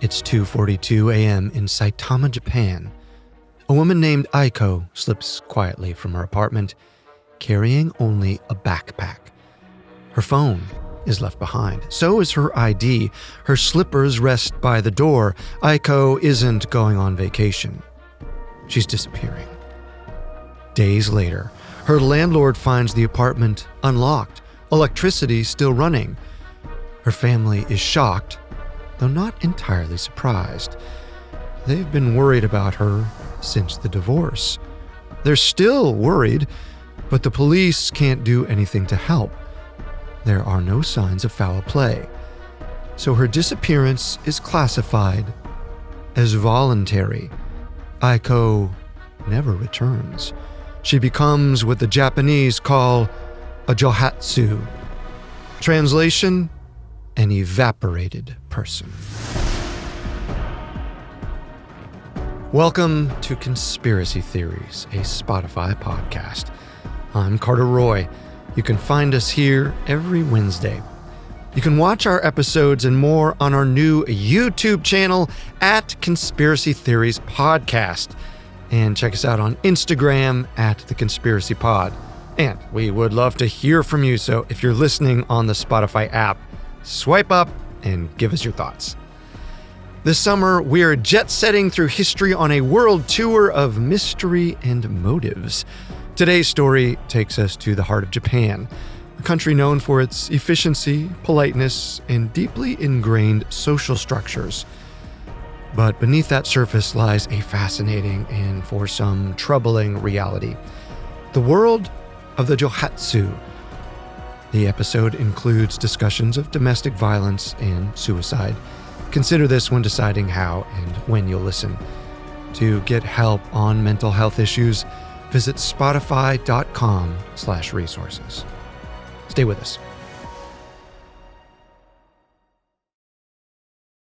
It's 2:42 a.m. in Saitama, Japan. A woman named Aiko slips quietly from her apartment, carrying only a backpack. Her phone is left behind. So is her ID. Her slippers rest by the door. Aiko isn't going on vacation. She's disappearing. Days later, her landlord finds the apartment unlocked, electricity still running. Her family is shocked, though not entirely surprised. They've been worried about her since the divorce. They're still worried, but the police can't do anything to help. There are no signs of foul play. So her disappearance is classified as voluntary. Aiko never returns. She becomes what the Japanese call a Johatsu. Translation: an evaporated person. Welcome to Conspiracy Theories, a Spotify podcast. I'm Carter Roy. You can find us here every Wednesday. You can watch our episodes and more on our new YouTube channel at Conspiracy Theories Podcast. And check us out on Instagram at The Conspiracy Pod. And we would love to hear from you, so if you're listening on the Spotify app, swipe up and give us your thoughts. This summer, we're jet-setting through history on a world tour of mystery and motives. Today's story takes us to the heart of Japan, a country known for its efficiency, politeness, and deeply ingrained social structures. But beneath that surface lies a fascinating and, for some, troubling reality: the world of the Johhatsu. The episode includes discussions of domestic violence and suicide. Consider this when deciding how and when you'll listen. To get help on mental health issues, visit spotify.com/resources. Stay with us.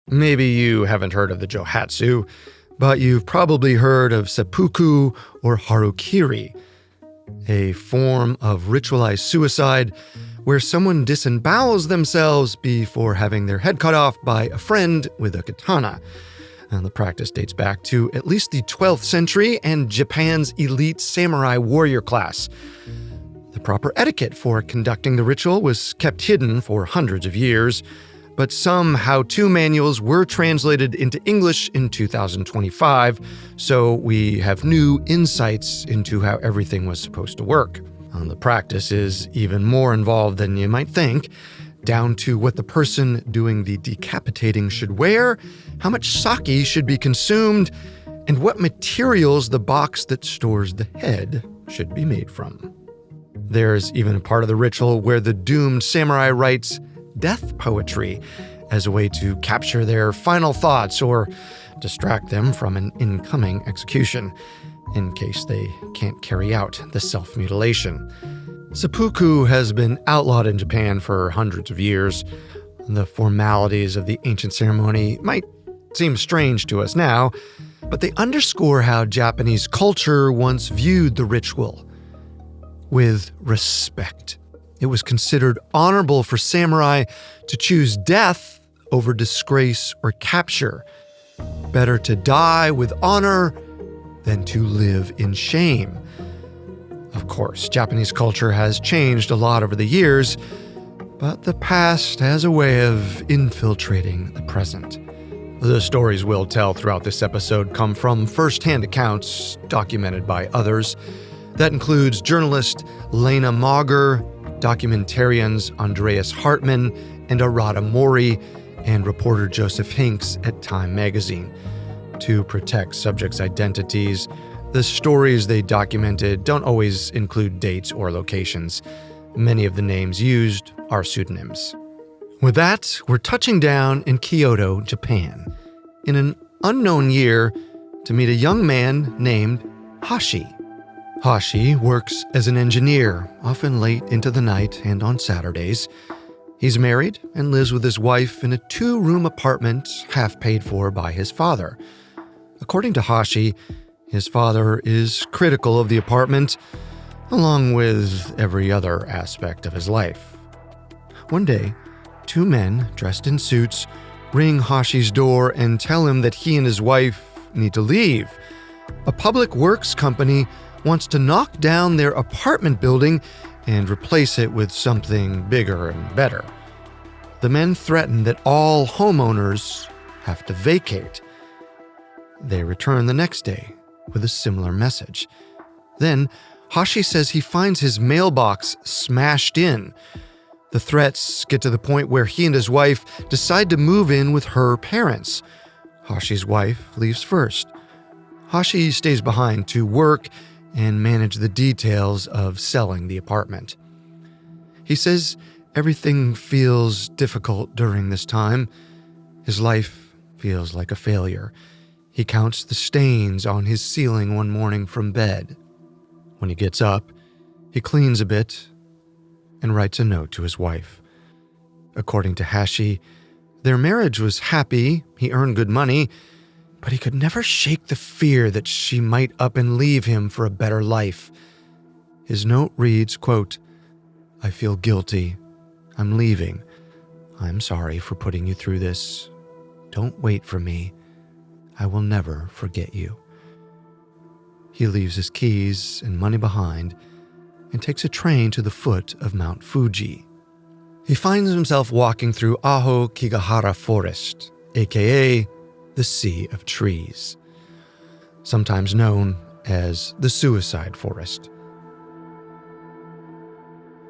Maybe you haven't heard of the Johhatsu, but you've probably heard of seppuku or harukiri, a form of ritualized suicide where someone disembowels themselves before having their head cut off by a friend with a katana. And the practice dates back to at least the 12th century and Japan's elite samurai warrior class. The proper etiquette for conducting the ritual was kept hidden for hundreds of years, but some how-to manuals were translated into English in 2025, so we have new insights into how everything was supposed to work. The practice is even more involved than you might think, down to what the person doing the decapitating should wear, how much sake should be consumed, and what materials the box that stores the head should be made from. There's even a part of the ritual where the doomed samurai writes death poetry as a way to capture their final thoughts or distract them from an incoming execution, in case they can't carry out the self-mutilation. Seppuku has been outlawed in Japan for hundreds of years. The formalities of the ancient ceremony might seem strange to us now, but they underscore how Japanese culture once viewed the ritual with respect. It was considered honorable for samurai to choose death over disgrace or capture. Better to die with honor than to live in shame. Of course, Japanese culture has changed a lot over the years, but the past has a way of infiltrating the present. The stories we'll tell throughout this episode come from first-hand accounts documented by others. That includes journalist Lena Mauger, documentarians Andreas Hartmann and Arata Mori, and reporter Joseph Hinks at Time magazine. To protect subjects' identities, the stories they documented don't always include dates or locations. Many of the names used are pseudonyms. With that, we're touching down in Kyoto, Japan, in an unknown year to meet a young man named Hashi. Hashi works as an engineer, often late into the night and on Saturdays. He's married and lives with his wife in a 2-room apartment half paid for by his father. According to Hashi, his father is critical of the apartment, along with every other aspect of his life. One day, 2 men dressed in suits ring Hashi's door and tell him that he and his wife need to leave. A public works company wants to knock down their apartment building and replace it with something bigger and better. The men threaten that all homeowners have to vacate. They return the next day with a similar message. Then, Hashi says he finds his mailbox smashed in. The threats get to the point where he and his wife decide to move in with her parents. Hashi's wife leaves first. Hashi stays behind to work and manage the details of selling the apartment. He says everything feels difficult during this time. His life feels like a failure. He counts the stains on his ceiling one morning from bed. When he gets up, he cleans a bit and writes a note to his wife. According to Hashi, their marriage was happy, he earned good money, but he could never shake the fear that she might up and leave him for a better life. His note reads, quote, "I feel guilty. I'm leaving. I'm sorry for putting you through this. Don't wait for me. I will never forget you." He leaves his keys and money behind and takes a train to the foot of Mount Fuji. He finds himself walking through Aho Kigahara Forest, aka the Sea of Trees, sometimes known as the Suicide Forest.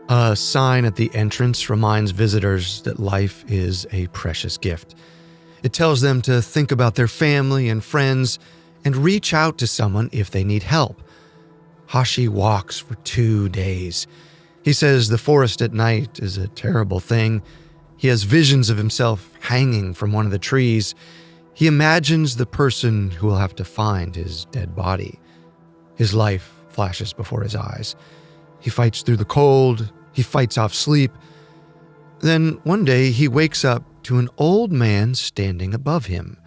A sign at the entrance reminds visitors that life is a precious gift. It tells them to think about their family and friends and reach out to someone if they need help. Hashi walks for 2 days. He says the forest at night is a terrible thing. He has visions of himself hanging from one of the trees. He imagines the person who will have to find his dead body. His life flashes before his eyes. He fights through the cold. He fights off sleep. Then one day he wakes up to an old man standing above him.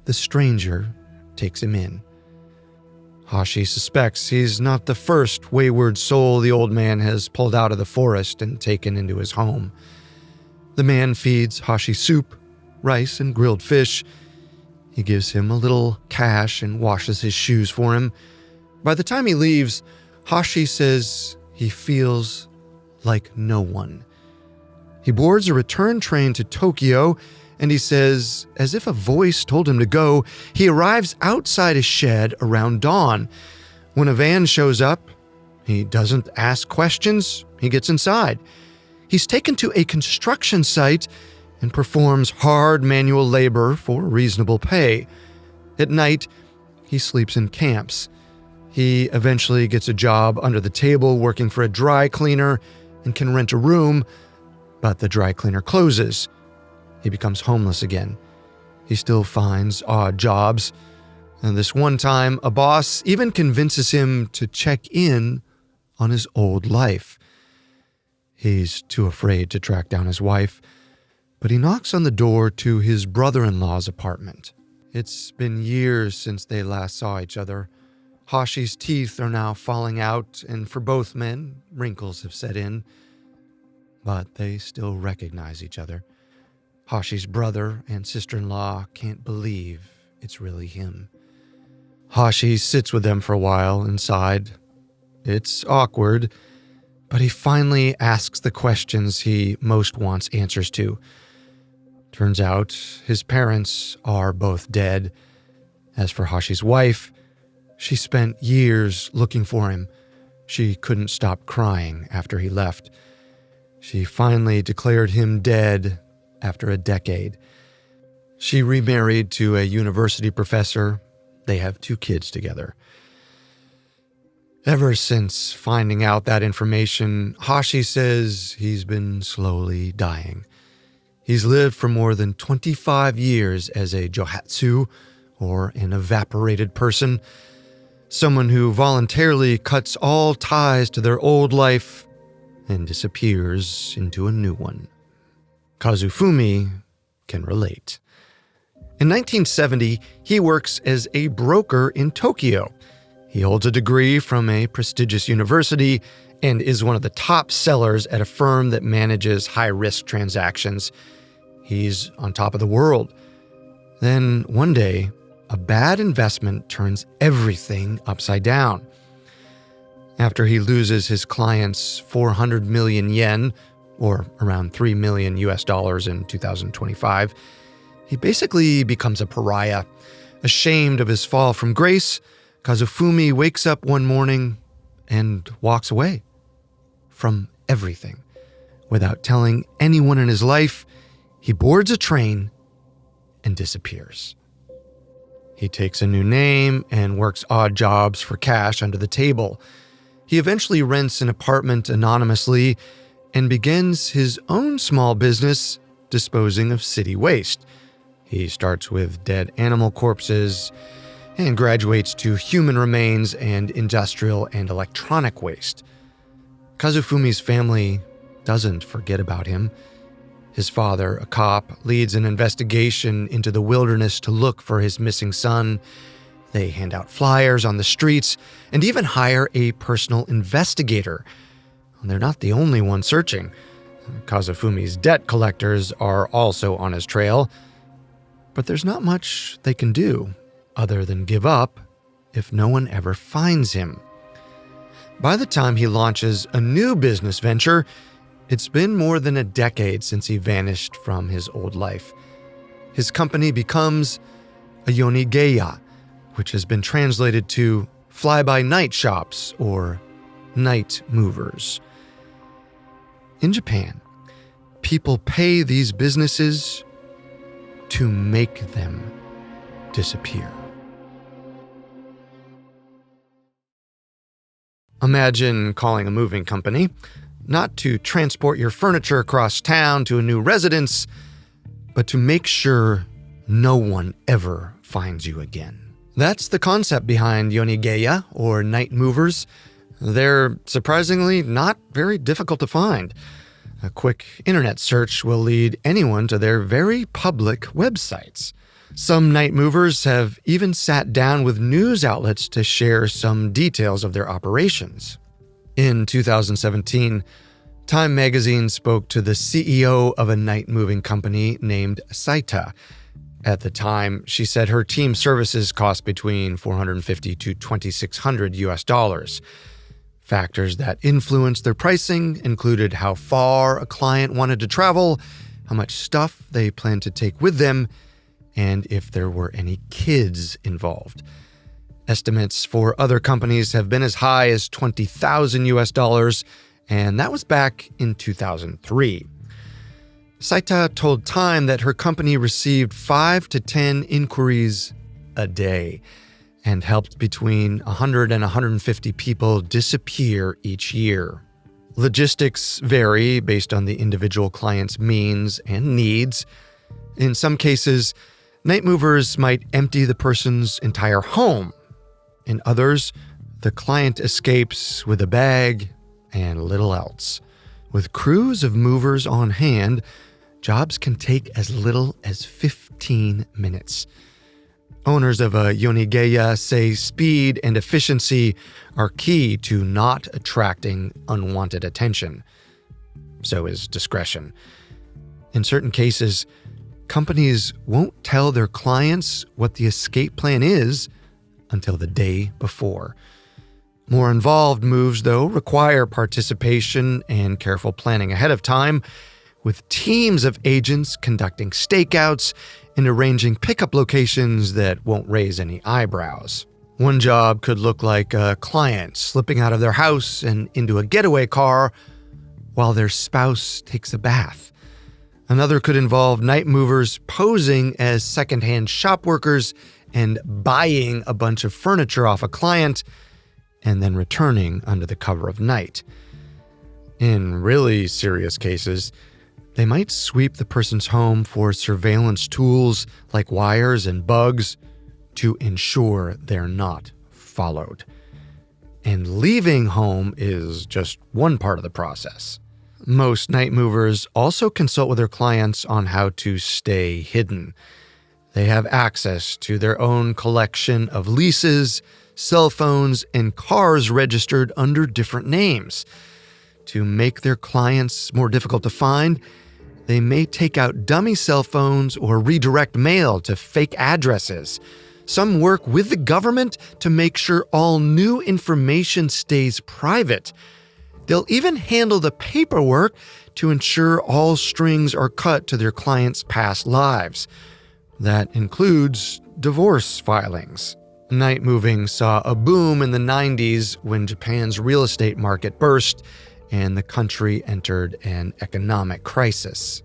The stranger takes him in. Hashi suspects he's not the first wayward soul the old man has pulled out of the forest and taken into his home. The man feeds Hashi soup, rice, and grilled fish. He gives him a little cash and washes his shoes for him. By the time he leaves, Hashi says he feels like no one. He boards a return train to Tokyo, and he says, as if a voice told him to go, he arrives outside a shed around dawn. When a van shows up, he doesn't ask questions, he gets inside. He's taken to a construction site and performs hard manual labor for reasonable pay. At night, he sleeps in camps. He eventually gets a job under the table working for a dry cleaner and can rent a room, but the dry cleaner closes. He becomes homeless again. He still finds odd jobs, and this one time, a boss even convinces him to check in on his old life. He's too afraid to track down his wife, but he knocks on the door to his brother-in-law's apartment. It's been years since they last saw each other. Hashi's teeth are now falling out, and for both men, wrinkles have set in. But they still recognize each other. Hashi's brother and sister-in-law can't believe it's really him. Hashi sits with them for a while inside. It's awkward, but he finally asks the questions he most wants answers to. Turns out his parents are both dead. As for Hashi's wife, she spent years looking for him. She couldn't stop crying after he left. She finally declared him dead after a decade. She remarried to a university professor. They have 2 kids together. Ever since finding out that information, Hashi says he's been slowly dying. He's lived for more than 25 years as a Johatsu, or an evaporated person, someone who voluntarily cuts all ties to their old life and disappears into a new one. Kazufumi can relate. In 1970, he works as a broker in Tokyo. He holds a degree from a prestigious university and is one of the top sellers at a firm that manages high-risk transactions. He's on top of the world. Then one day, a bad investment turns everything upside down. After he loses his clients 400 million yen, or around $3 million in 2025, he basically becomes a pariah. Ashamed of his fall from grace, Kazufumi wakes up one morning and walks away from everything. Without telling anyone in his life, he boards a train and disappears. He takes a new name and works odd jobs for cash under the table. He eventually rents an apartment anonymously and begins his own small business disposing of city waste. He starts with dead animal corpses and graduates to human remains and industrial and electronic waste. Kazufumi's family doesn't forget about him. His father, a cop, leads an investigation into the wilderness to look for his missing son. They hand out flyers on the streets and even hire a personal investigator. They're not the only one searching. Kazufumi's debt collectors are also on his trail. But there's not much they can do other than give up if no one ever finds him. By the time he launches a new business venture, it's been more than a decade since he vanished from his old life. His company becomes a yonigeya, which has been translated to fly-by-night shops or night movers. In Japan, people pay these businesses to make them disappear. Imagine calling a moving company, not to transport your furniture across town to a new residence, but to make sure no one ever finds you again. That's the concept behind yonigeya, or night movers. They're surprisingly not very difficult to find. A quick internet search will lead anyone to their very public websites. Some night movers have even sat down with news outlets to share some details of their operations. In 2017, Time magazine spoke to the CEO of a night moving company named Saita. At the time, she said her team services cost between $450 to $2,600. Factors that influenced their pricing included how far a client wanted to travel, how much stuff they planned to take with them, and if there were any kids involved. Estimates for other companies have been as high as $20,000, and that was back in 2003. Saita told Time that her company received 5 to 10 inquiries a day and helped between 100 and 150 people disappear each year. Logistics vary based on the individual client's means and needs. In some cases, night movers might empty the person's entire home. In others, the client escapes with a bag and little else. With crews of movers on hand, jobs can take as little as 15 minutes. Owners of a yonigeya say speed and efficiency are key to not attracting unwanted attention. So is discretion. In certain cases, companies won't tell their clients what the escape plan is until the day before. More involved moves, though, require participation and careful planning ahead of time, with teams of agents conducting stakeouts and arranging pickup locations that won't raise any eyebrows. One job could look like a client slipping out of their house and into a getaway car while their spouse takes a bath. Another could involve night movers posing as secondhand shop workers and buying a bunch of furniture off a client and then returning under the cover of night. In really serious cases, they might sweep the person's home for surveillance tools like wires and bugs to ensure they're not followed. And leaving home is just one part of the process. Most night movers also consult with their clients on how to stay hidden. They have access to their own collection of leases, cell phones, and cars registered under different names. To make their clients more difficult to find, They may take out dummy cell phones or redirect mail to fake addresses. Some work with the government to make sure all new information stays private. They'll even handle the paperwork to ensure all strings are cut to their clients' past lives. That includes divorce filings. Night moving saw a boom in the 90s when Japan's real estate market burst and the country entered an economic crisis.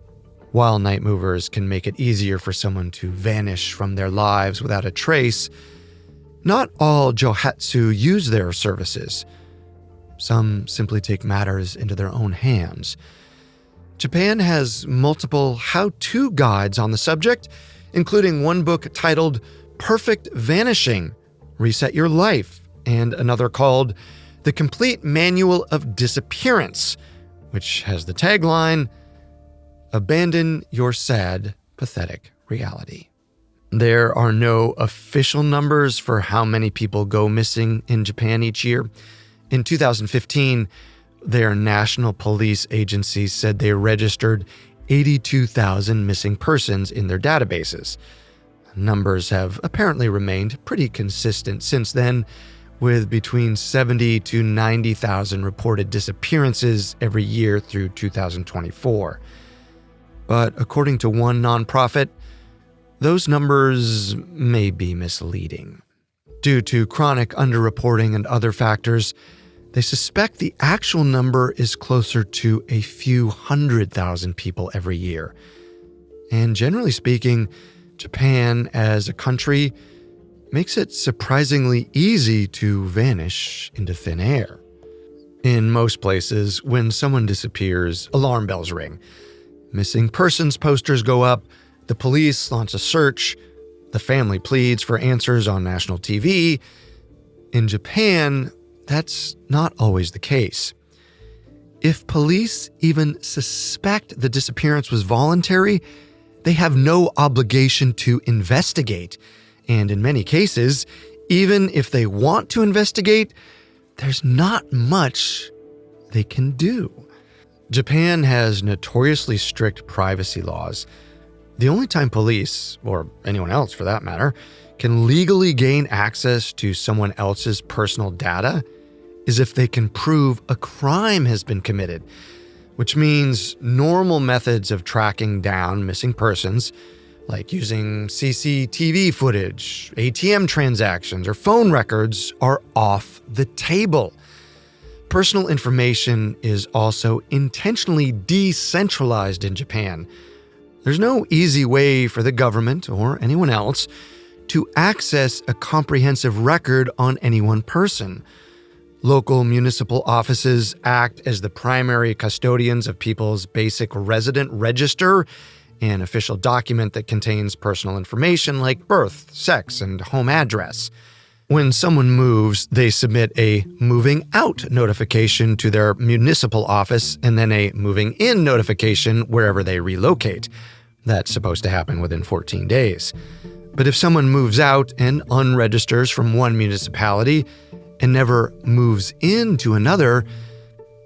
While night movers can make it easier for someone to vanish from their lives without a trace, not all Johatsu use their services. Some simply take matters into their own hands. Japan has multiple how-to guides on the subject, including one book titled Perfect Vanishing, Reset Your Life, and another called The Complete Manual of Disappearance, which has the tagline, Abandon Your Sad, Pathetic Reality. There are no official numbers for how many people go missing in Japan each year. In 2015, their national police agency said they registered 82,000 missing persons in their databases. Numbers have apparently remained pretty consistent since then, with between 70 to 90,000 reported disappearances every year through 2024. But according to one nonprofit, those numbers may be misleading. Due to chronic underreporting and other factors, they suspect the actual number is closer to a few 100,000 people every year. And generally speaking, Japan as a country makes it surprisingly easy to vanish into thin air. In most places, when someone disappears, alarm bells ring. Missing persons posters go up, the police launch a search, the family pleads for answers on national TV. In Japan, that's not always the case. If police even suspect the disappearance was voluntary, they have no obligation to investigate. And in many cases, even if they want to investigate, there's not much they can do. Japan has notoriously strict privacy laws. The only time police, or anyone else for that matter, can legally gain access to someone else's personal data is if they can prove a crime has been committed, which means normal methods of tracking down missing persons, like using CCTV footage, ATM transactions, or phone records, are off the table. Personal information is also intentionally decentralized in Japan. There's no easy way for the government or anyone else to access a comprehensive record on any one person. Local municipal offices act as the primary custodians of people's basic resident register, an official document that contains personal information like birth, sex, and home address. When someone moves, they submit a moving out notification to their municipal office and then a moving in notification wherever they relocate. That's supposed to happen within 14 days. But if someone moves out and unregisters from one municipality and never moves into another,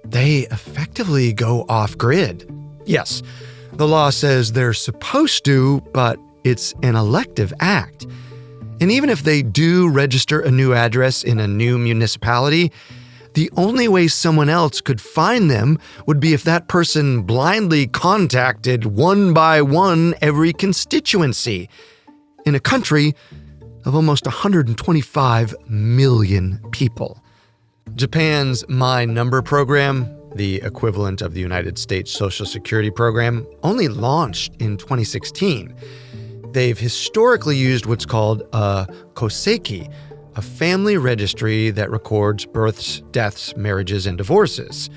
they effectively go off-grid. Yes, the law says they're supposed to, but it's an elective act. And even if they do register a new address in a new municipality, the only way someone else could find them would be if that person blindly contacted one by one every constituency in a country of almost 125 million people. Japan's My Number program, the equivalent of the United States Social Security program, only launched in 2016. They've historically used what's called a koseki, a family registry that records births, deaths, marriages, and divorces.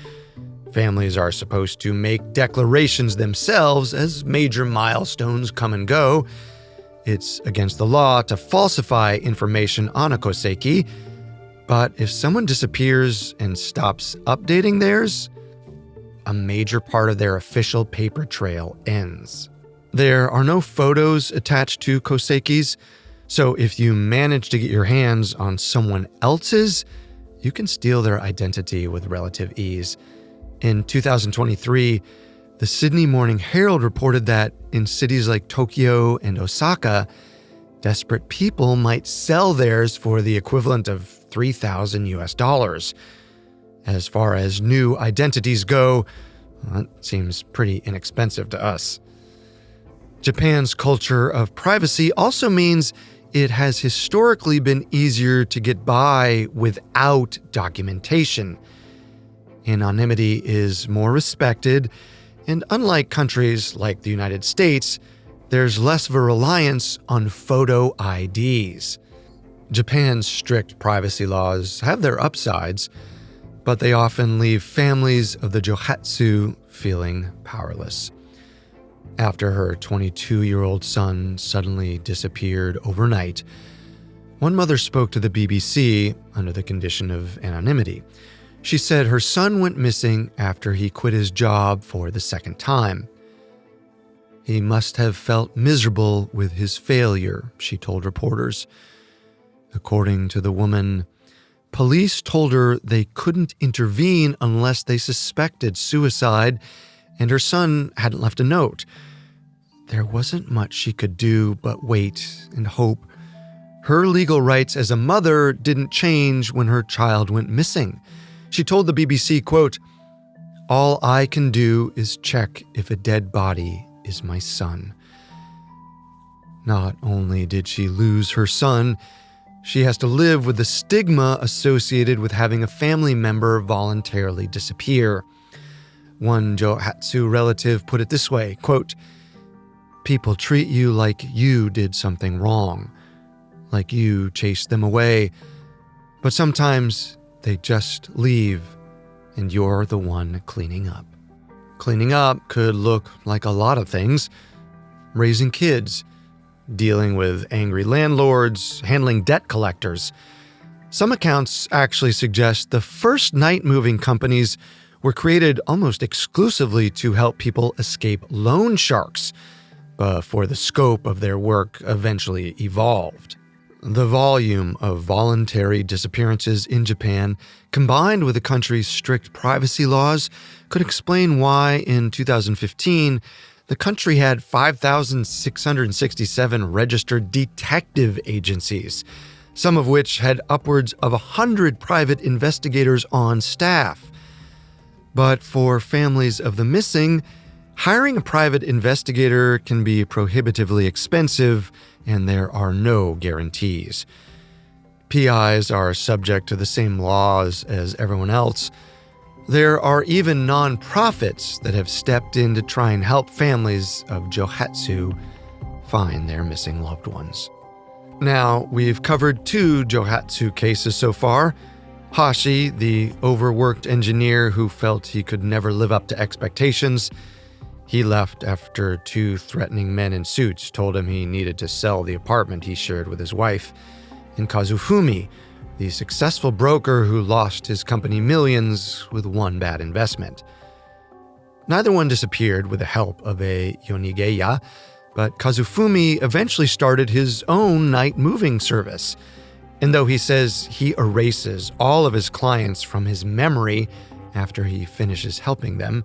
Families are supposed to make declarations themselves as major milestones come and go. It's against the law to falsify information on a koseki, but if someone disappears and stops updating theirs, a major part of their official paper trail ends. There are no photos attached to kosekis, so if you manage to get your hands on someone else's, you can steal their identity with relative ease. In 2023, The Sydney Morning Herald reported that in cities like Tokyo and Osaka, desperate people might sell theirs for the equivalent of $3,000. As far as new identities go, that seems pretty inexpensive to us. Japan's culture of privacy also means it has historically been easier to get by without documentation. Anonymity is more respected, and unlike countries like the United States, there's less of a reliance on photo IDs. Japan's strict privacy laws have their upsides, but they often leave families of the Johhatsu feeling powerless. After her 22-year-old son suddenly disappeared overnight, one mother spoke to the BBC under the condition of anonymity. She said her son went missing after he quit his job for the second time. He must have felt miserable with his failure, she told reporters. According to the woman, police told her they couldn't intervene unless they suspected suicide, and her son hadn't left a note. There wasn't much she could do but wait and hope. Her legal rights as a mother didn't change when her child went missing. She told the BBC, quote, "All I can do is check if a dead body is my son." Not only did she lose her son, she has to live with the stigma associated with having a family member voluntarily disappear. One Johhatsu relative put it this way, quote, "People treat you like you did something wrong, like you chased them away, but sometimes they just leave and you're the one cleaning up." Cleaning up could look like a lot of things: raising kids, dealing with angry landlords, handling debt collectors. Some accounts actually suggest the first night moving companies were created almost exclusively to help people escape loan sharks, before the scope of their work eventually evolved. The volume of voluntary disappearances in Japan, combined with the country's strict privacy laws, could explain why in 2015, the country had 5,667 registered detective agencies, some of which had upwards of 100 private investigators on staff. But for families of the missing, hiring a private investigator can be prohibitively expensive, and there are no guarantees. PIs are subject to the same laws as everyone else. There are even nonprofits that have stepped in to try and help families of Johhatsu find their missing loved ones. Now, we've covered 2 Johhatsu cases so far. Hashi, the overworked engineer who felt he could never live up to expectations. He left after 2 threatening men in suits told him he needed to sell the apartment he shared with his wife. And Kazuumi, the successful broker who lost his company millions with one bad investment. Neither one disappeared with the help of a yonigeya, but Kazuumi eventually started his own night moving service. And though he says he erases all of his clients from his memory after he finishes helping them,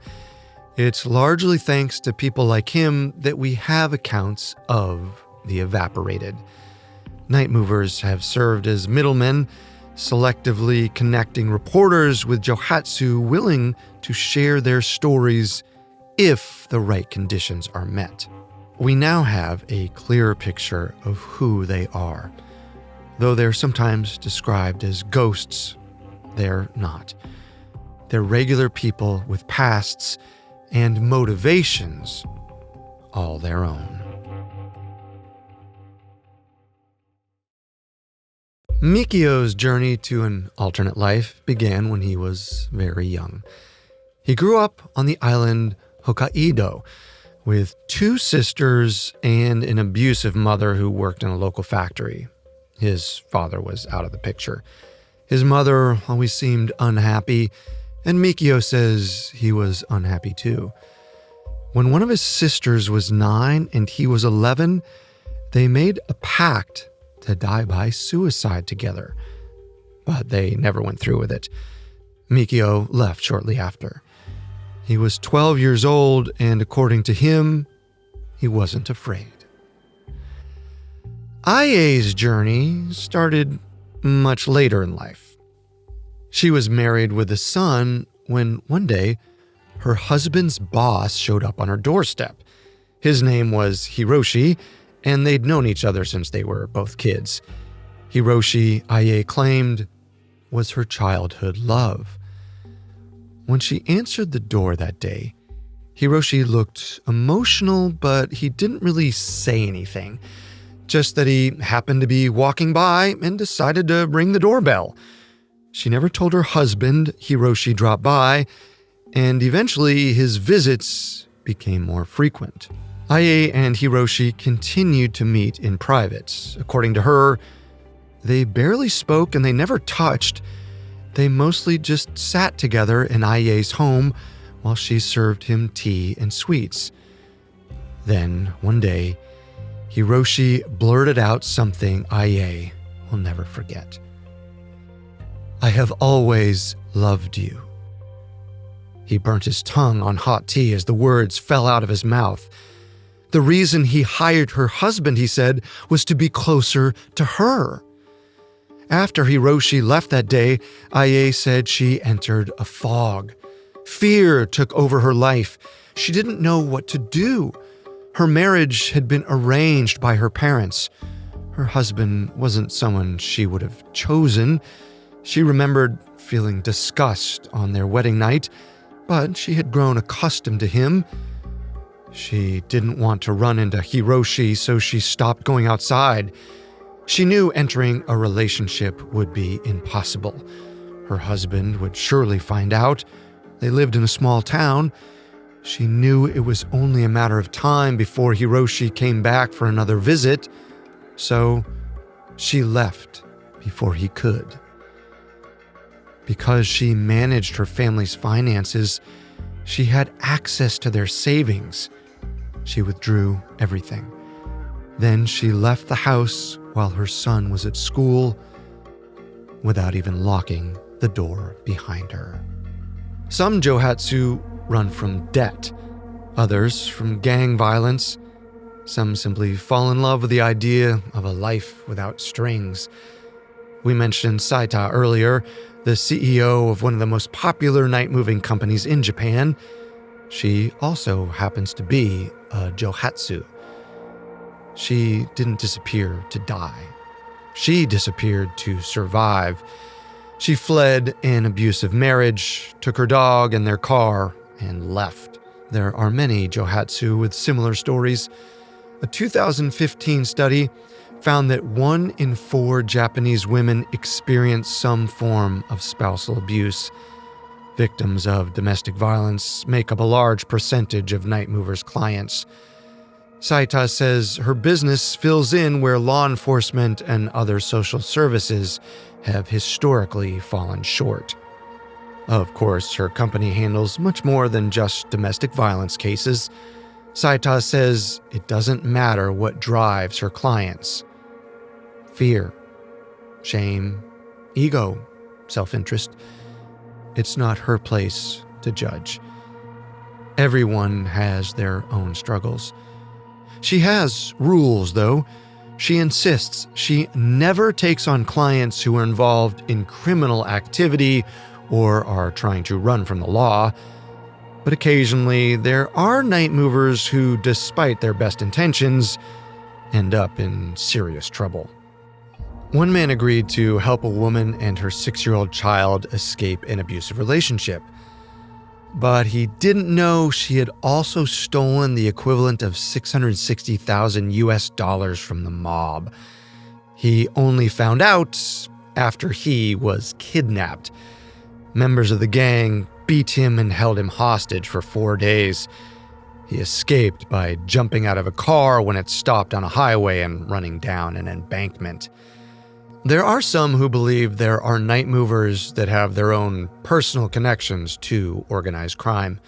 it's largely thanks to people like him that we have accounts of the Evaporated. Night movers have served as middlemen, selectively connecting reporters with Johhatsu willing to share their stories if the right conditions are met. We now have a clearer picture of who they are. Though they're sometimes described as ghosts, they're not. They're regular people with pasts and motivations all their own. Mikio's journey to an alternate life began when he was very young. He grew up on the island Hokkaido with 2 sisters and an abusive mother who worked in a local factory. His father was out of the picture. His mother always seemed unhappy, and Mikio says he was unhappy too. When one of his sisters was 9 and he was 11, they made a pact to die by suicide together, but they never went through with it. Mikio left shortly after. He was 12 years old, and according to him, he wasn't afraid. Ai's journey started much later in life. She was married with a son when one day her husband's boss showed up on her doorstep. His name was Hiroshi, and they'd known each other since they were both kids. Hiroshi, Ai claimed, was her childhood love. When she answered the door that day, Hiroshi looked emotional, but he didn't really say anything. Just that he happened to be walking by and decided to ring the doorbell. She never told her husband Hiroshi dropped by, and eventually his visits became more frequent. Ai and Hiroshi continued to meet in private. According to her, they barely spoke and they never touched. They mostly just sat together in Ai's home while she served him tea and sweets. Then, one day, Hiroshi blurted out something Ai will never forget. "I have always loved you." He burnt his tongue on hot tea as the words fell out of his mouth. The reason he hired her husband, he said, was to be closer to her. After Hiroshi left that day, Ai said she entered a fog. Fear took over her life. She didn't know what to do. Her marriage had been arranged by her parents. Her husband wasn't someone she would have chosen. She remembered feeling disgust on their wedding night, but she had grown accustomed to him. She didn't want to run into Hiroshi, so she stopped going outside. She knew entering a relationship would be impossible. Her husband would surely find out. They lived in a small town. She knew it was only a matter of time before Hiroshi came back for another visit, so she left before he could. Because she managed her family's finances, she had access to their savings. She withdrew everything. Then she left the house while her son was at school without even locking the door behind her. Some Johhatsu run from debt, others from gang violence. Some simply fall in love with the idea of a life without strings. We mentioned Saita earlier, the CEO of one of the most popular night-moving companies in Japan. She also happens to be a Johatsu. She didn't disappear to die. She disappeared to survive. She fled an abusive marriage, took her dog and their car, and left. There are many Johhatsu with similar stories. A 2015 study found that 1 in 4 Japanese women experience some form of spousal abuse. Victims of domestic violence make up a large percentage of Night Movers' clients. Saita says her business fills in where law enforcement and other social services have historically fallen short. Of course, her company handles much more than just domestic violence cases. Saita says it doesn't matter what drives her clients. Fear, shame, ego, self-interest. It's not her place to judge. Everyone has their own struggles. She has rules, though. She insists she never takes on clients who are involved in criminal activity or are trying to run from the law. But occasionally, there are night movers who, despite their best intentions, end up in serious trouble. One man agreed to help a woman and her 6-year-old child escape an abusive relationship. But he didn't know she had also stolen the equivalent of $660,000 from the mob. He only found out after he was kidnapped. Members of the gang beat him and held him hostage for 4 days. He escaped by jumping out of a car when it stopped on a highway and running down an embankment. There are some who believe there are night movers that have their own personal connections to organized crime.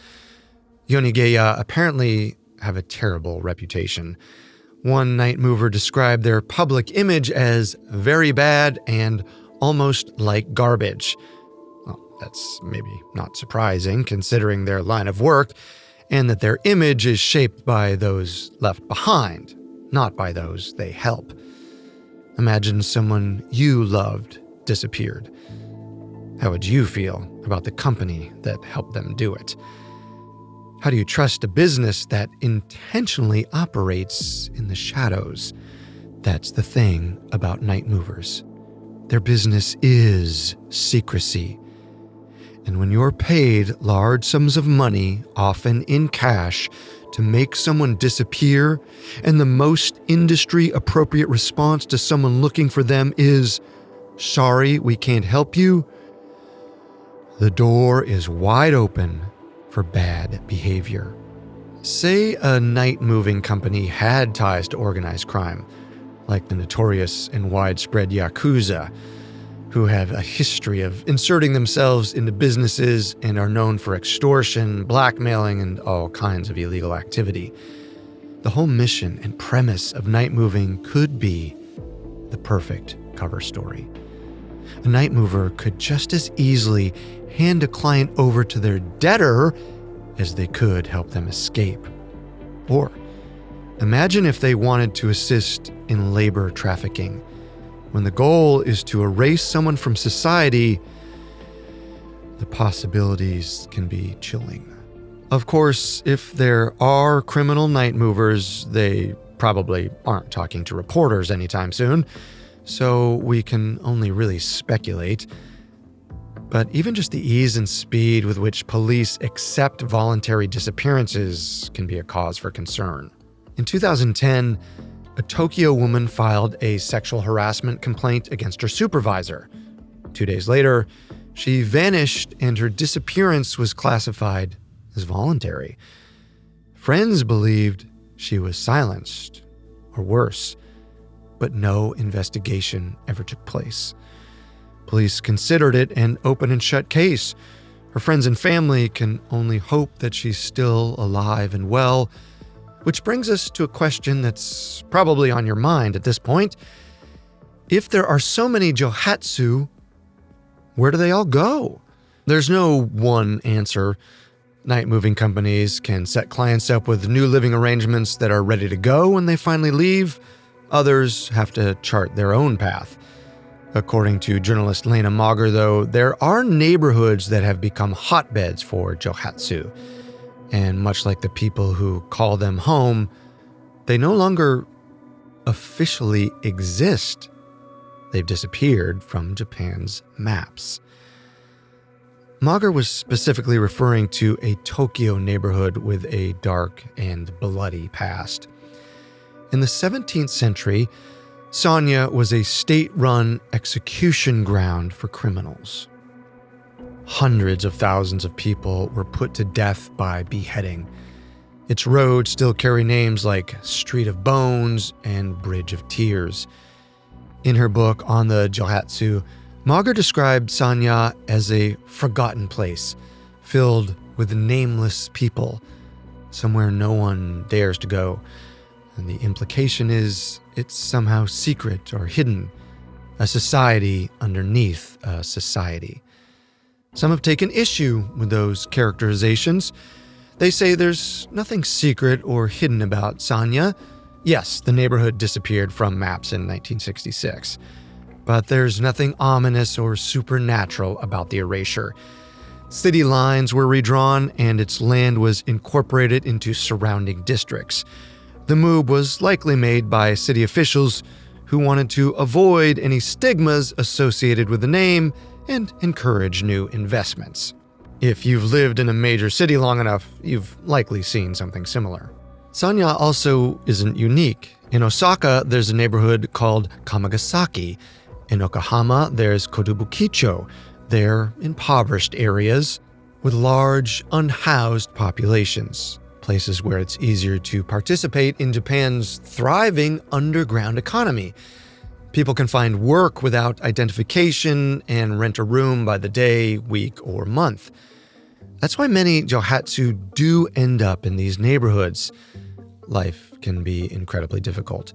Yonigeya apparently have a terrible reputation. One night mover described their public image as very bad and almost like garbage. Well, That's maybe not surprising considering their line of work, and that their image is shaped by those left behind, not by those they help. Imagine someone you loved disappeared. How would you feel about the company that helped them do it? How do you trust a business that intentionally operates in the shadows? That's the thing about night movers. Their business is secrecy. And when you're paid large sums of money, often in cash, to make someone disappear, and the most industry-appropriate response to someone looking for them is, "Sorry, we can't help you," the door is wide open for bad behavior. Say a night-moving company had ties to organized crime, like the notorious and widespread Yakuza, who have a history of inserting themselves into businesses and are known for extortion, blackmailing, and all kinds of illegal activity. The whole mission and premise of night moving could be the perfect cover story. A night mover could just as easily hand a client over to their debtor as they could help them escape. Or imagine if they wanted to assist in labor trafficking. When the goal is to erase someone from society, the possibilities can be chilling. Of course, if there are criminal night movers, they probably aren't talking to reporters anytime soon, so we can only really speculate. But even just the ease and speed with which police accept voluntary disappearances can be a cause for concern. In 2010, a Tokyo woman filed a sexual harassment complaint against her supervisor. 2 days later, she vanished and her disappearance was classified as voluntary. Friends believed she was silenced, or worse, but no investigation ever took place. Police considered it an open and shut case. Her friends and family can only hope that she's still alive and well. Which brings us to a question that's probably on your mind at this point. If there are so many Johhatsu, where do they all go? There's no one answer. Night moving companies can set clients up with new living arrangements that are ready to go when they finally leave. Others have to chart their own path. According to journalist Lena Mauger, though, there are neighborhoods that have become hotbeds for Johhatsu. And much like the people who call them home, they no longer officially exist. They've disappeared from Japan's maps. Mauger was specifically referring to a Tokyo neighborhood with a dark and bloody past. In the 17th century, Sanya was a state-run execution ground for criminals. Hundreds of thousands of people were put to death by beheading. Its roads still carry names like Street of Bones and Bridge of Tears. In her book on the Johhatsu, Mauger described Sanya as a forgotten place, filled with nameless people, somewhere no one dares to go. And the implication is it's somehow secret or hidden, a society underneath a society. Some have taken issue with those characterizations. They say there's nothing secret or hidden about Sanya. Yes, the neighborhood disappeared from maps in 1966. But there's nothing ominous or supernatural about the erasure. City lines were redrawn and its land was incorporated into surrounding districts. The move was likely made by city officials who wanted to avoid any stigmas associated with the name and encourage new investments. If you've lived in a major city long enough, you've likely seen something similar. Sanya also isn't unique. In Osaka, there's a neighborhood called Kamagasaki. In Yokohama, there's Kodobukicho. They're impoverished areas with large, unhoused populations, places where it's easier to participate in Japan's thriving underground economy. People can find work without identification and rent a room by the day, week, or month. That's why many Johhatsu do end up in these neighborhoods. Life can be incredibly difficult,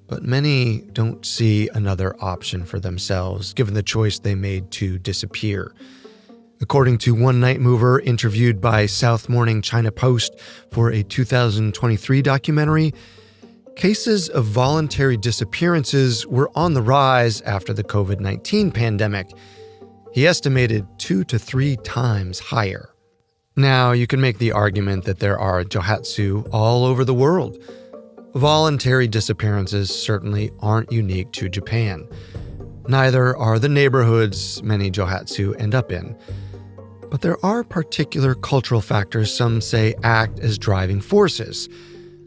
but many don't see another option for themselves given the choice they made to disappear. According to one night mover interviewed by South Morning China Post for a 2023 documentary, cases of voluntary disappearances were on the rise after the COVID-19 pandemic. He estimated 2 to 3 times higher. Now, you can make the argument that there are Johhatsu all over the world. Voluntary disappearances certainly aren't unique to Japan. Neither are the neighborhoods many Johhatsu end up in. But there are particular cultural factors some say act as driving forces,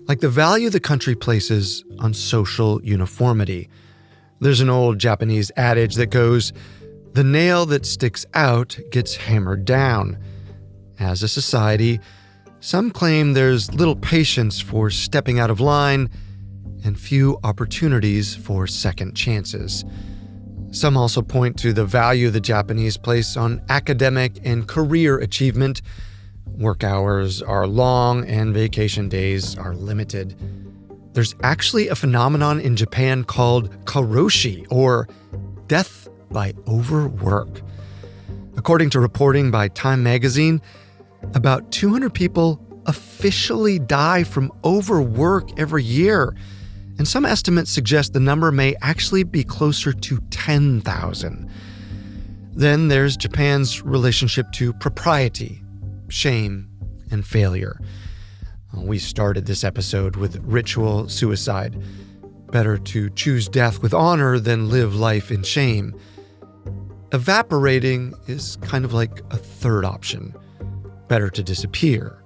like the value the country places on social uniformity. There's an old Japanese adage that goes, "The nail that sticks out gets hammered down." As a society, some claim there's little patience for stepping out of line and few opportunities for second chances. Some also point to the value the Japanese place on academic and career achievement. Work hours are long and vacation days are limited. There's actually a phenomenon in Japan called karoshi, or death by overwork. According to reporting by Time magazine, about 200 people officially die from overwork every year. And some estimates suggest the number may actually be closer to 10,000. Then there's Japan's relationship to propriety, shame, and failure. We started this episode with ritual suicide. Better to choose death with honor than live life in shame. Evaporating is kind of like a third option. Better to disappear.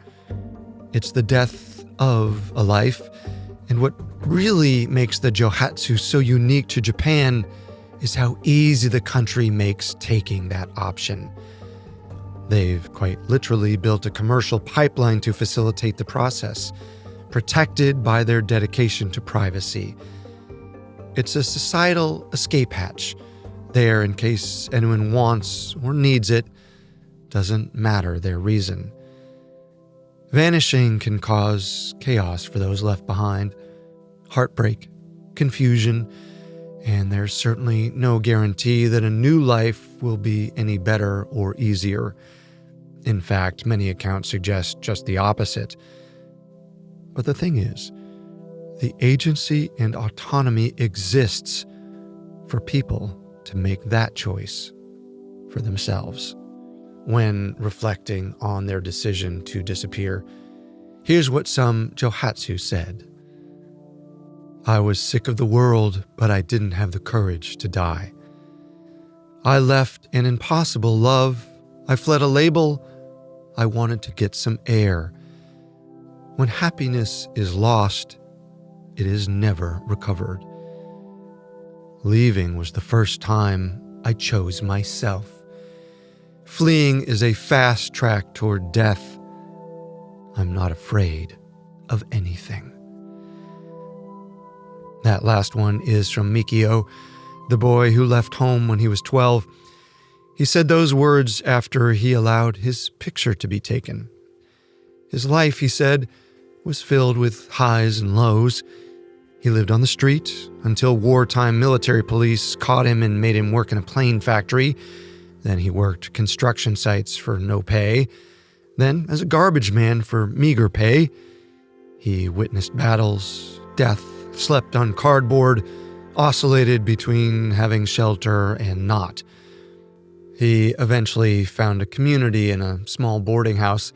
It's the death of a life, and what really makes the Johhatsu so unique to Japan is how easy the country makes taking that option. They've quite literally built a commercial pipeline to facilitate the process, protected by their dedication to privacy. It's a societal escape hatch, there in case anyone wants or needs it. Doesn't matter their reason. Vanishing can cause chaos for those left behind, heartbreak, confusion, and there's certainly no guarantee that a new life will be any better or easier. In fact, many accounts suggest just the opposite. But the thing is, the agency and autonomy exists for people to make that choice for themselves. When reflecting on their decision to disappear, here's what some Johhatsu said. "I was sick of the world, but I didn't have the courage to die. I left an impossible love. I fled a label. I wanted to get some air. When happiness is lost, it is never recovered. Leaving was the first time I chose myself. Fleeing is a fast track toward death. I'm not afraid of anything." That last one is from Mikio, the boy who left home when he was 12. He said those words after he allowed his picture to be taken. His life, he said, was filled with highs and lows. He lived on the street until wartime military police caught him and made him work in a plane factory. Then he worked construction sites for no pay. Then as a garbage man for meager pay. He witnessed battles, death, slept on cardboard, oscillated between having shelter and not. He eventually found a community in a small boarding house.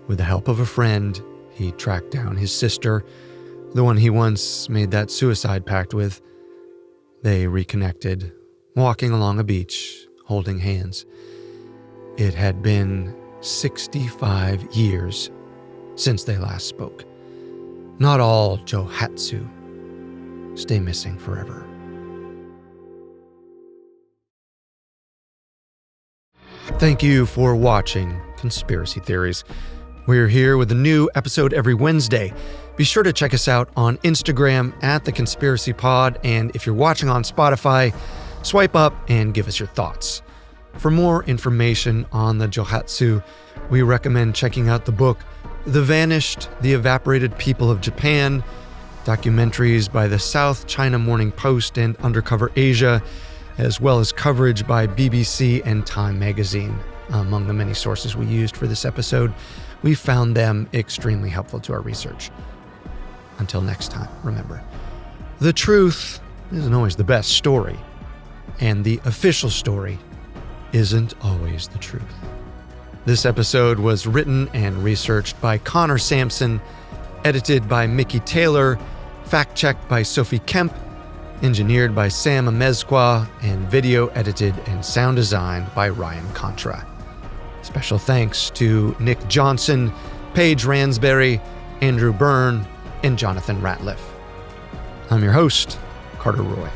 With the help of a friend, he tracked down his sister, the one he once made that suicide pact with. They reconnected, walking along a beach, holding hands. It had been 65 years since they last spoke. Not all Johhatsu stay missing forever. Thank you for watching Conspiracy Theories. We're here with a new episode every Wednesday. Be sure to check us out on Instagram @TheConspiracyPod, and if you're watching on Spotify, swipe up and give us your thoughts. For more information on the Johhatsu, we recommend checking out the book The Vanished, The Evaporated People of Japan, documentaries by the South China Morning Post and Undercover Asia, as well as coverage by BBC and Time magazine. among the many sources we used for this episode. We found them extremely helpful to our research. Until next time, remember, the truth isn't always the best story, and the official story isn't always the truth. This episode was written and researched by Connor Sampson, edited by Mickey Taylor, fact-checked by Sophie Kemp, engineered by Sam Amezqua, and video edited and sound designed by Ryan Contra. Special thanks to Nick Johnson, Paige Ransberry, Andrew Byrne, and Jonathan Ratliff. I'm your host, Carter Roy.